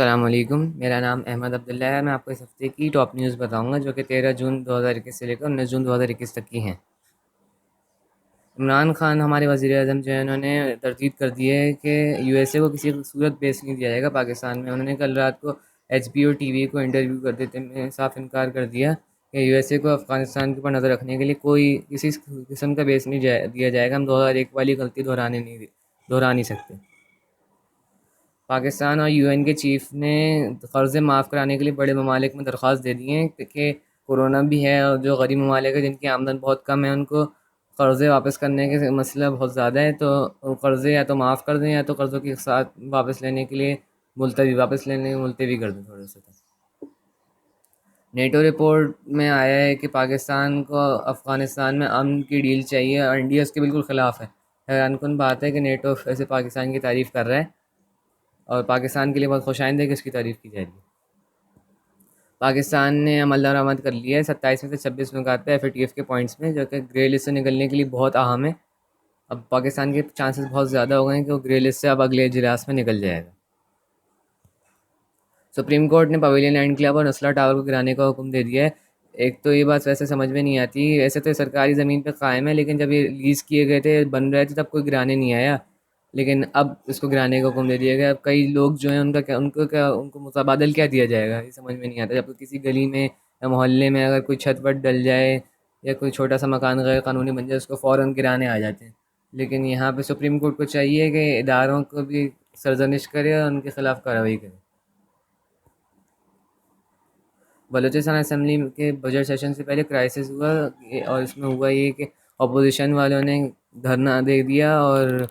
अस्सलाम वालेकुम। मेरा नाम अहमद अब्दुल्ला है। मैं आपको इस हफ़्ते की टॉप न्यूज़ बताऊंगा जो कि 13 जून 2021 से लेकर 19 जून 2021 तक की हैं। इमरान खान हमारे वज़ीर आज़म जो है उन्होंने तरदीद कर दी है कि यूएसए को किसी सूरत बेस नहीं दिया जाएगा पाकिस्तान में। उन्होंने कल रात को एचबीओ और टीवी को इंटरव्यू कर देते में साफ इनकार कर दिया कि यूएसए को अफ़गानिस्तान के ऊपर नज़र रखने के लिए कोई किसी किस्म का बेस नहीं दिया जाएगा। हम 2001 वाली गलती दोहरा नहीं सकते। पाकिस्तान और यूएन के चीफ ने क़र्ज़े माफ़ कराने के लिए बड़े ममालिक में दरख्वास्त दे दी है कि कोरोना भी है और जो गरीब ममालिक है जिनकी आमदन बहुत कम है उनको क़र्ज़े वापस करने के मसला बहुत ज़्यादा है, तो क़र्ज़े या तो माफ़ कर दें या तो क़र्ज़ों के साथ वापस लेने के लिए मुलतवी कर दें थोड़े से। नेटो रिपोर्ट में आया है कि पाकिस्तान को अफ़गानिस्तान में अमन की डील चाहिए और इंडिया उसके बिल्कुल ख़िलाफ़ है। हैरानकुन बात है कि नेटो ऐसे पाकिस्तान की तारीफ़ कर रहा है और पाकिस्तान के लिए बहुत खुशाइंद है कि उसकी तारीफ़ की जा रही है। पाकिस्तान ने अमल दरामद कर लिया है 27 में से 26 नुकात पे एफएटीएफ के पॉइंट्स में, जो कि ग्रे लिस्ट से निकलने के लिए बहुत अहम है। अब पाकिस्तान के चांसेस बहुत ज़्यादा हो गए हैं कि वो ग्रे लिस्ट से अब अगले इजलास में निकल जाएगा। सुप्रीम कोर्ट ने पवेलियन लैंड क्लब और नस्ला टावर को गिराने का हुक्म दे दिया है। एक तो ये बात वैसे समझ में नहीं आती, ऐसे तो सरकारी ज़मीन पे कायम है, लेकिन जब ये लीज़ किए गए थे, बन रहे थे, तब कोई गिराने नहीं आया, लेकिन अब इसको गिराने का हुक्म दे दिया गया। अब कई लोग जो हैं उनको मुतबादल क्या दिया जाएगा, ये समझ में नहीं आता। जब किसी गली में या मोहल्ले में अगर कोई छत वत डल जाए या कोई छोटा सा मकान गैर कानूनी बन जाए, उसको फ़ौरन गिराने आ जाते हैं। लेकिन यहाँ पे सुप्रीम कोर्ट को चाहिए कि इदारों को भी सरजनिश करे और उनके ख़िलाफ़ कार्रवाई करे। बलूचिस्तान असेंबली के बजट सेशन से पहले क्राइसिस हुआ और इसमें हुआ ये कि अपोजिशन वालों ने धरना दे दिया और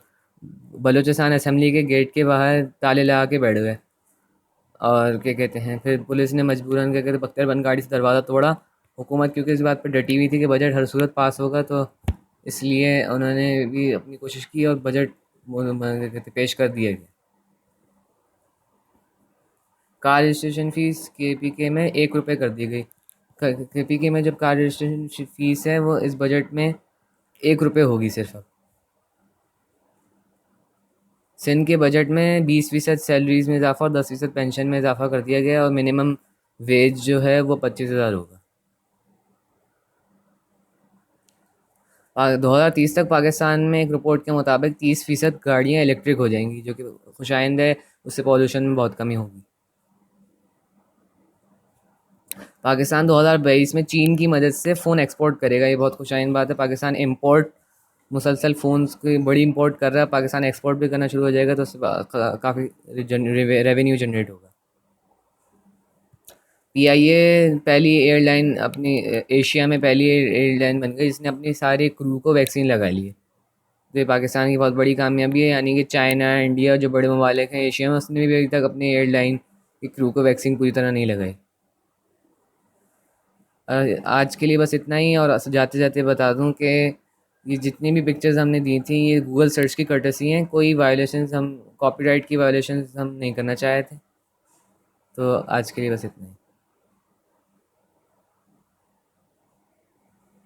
बलूचिस्तान असेंबली के गेट के बाहर ताले लगा के बैठ गए। और क्या कहते हैं, फिर पुलिस ने मजबूरन क्या कहते हैं बख्तियारबंद गाड़ी से दरवाज़ा तोड़ा। हुकूमत क्योंकि इस बात पर डटी हुई थी कि बजट हर सूरत पास होगा, तो इसलिए उन्होंने भी अपनी कोशिश की और बजट क्या कहते हैं पेश कर दिया गया। कार रजिस्ट्रेशन फ़ीस केपीके में 1 रुपये कर दी गई। केपीके में जब कार रजिस्ट्रेशन फ़ीस है वो इस बजट में 1 रुपये होगी सिर्फ। अब सिंध के बजट में 20% सैलरीज़ में इजाफा और 10% पेंशन में इजाफा कर दिया गया और मिनिमम वेज जो है वो 25,000 होगा। 2030 तक पाकिस्तान में एक रिपोर्ट के मुताबिक 30% गाड़ियाँ इलेक्ट्रिक हो जाएंगी, जो कि खुशाइंद है, उससे पॉल्यूशन में बहुत कमी होगी। पाकिस्तान 2022 में चीन की मदद से फ़ोन एक्सपोर्ट करेगा, ये बहुत खुशाइन बात है। पाकिस्तान इंपोर्ट मुसलसल फ़ोन्स की बड़ी इंपोर्ट कर रहा है, पाकिस्तान एक्सपोर्ट भी करना शुरू हो जाएगा, तो उससे काफ़ी रेवेन्यू जनरेट होगा। पीआईए पहली एयरलाइन अपनी एशिया में पहली एयरलाइन बन गई जिसने अपनी सारे क्रू को वैक्सीन लगा ली है। तो ये पाकिस्तान की बहुत बड़ी कामयाबी है, यानी कि चाइना, इंडिया जो बड़े ममालिक हैं एशिया में, उसने भी अभी तक अपनी एयरलाइन की क्रू को वैक्सीन पूरी तरह नहीं लगाई। आज के लिए बस इतना ही, और जाते जाते बता दूं कि ये जितनी भी पिक्चर्स हमने दी थी ये गूगल सर्च की कर्टसी हैं, कोई वायलेशंस हम कॉपीराइट की वायलेशंस हम नहीं करना चाहे थे। तो आज के लिए बस इतना ही।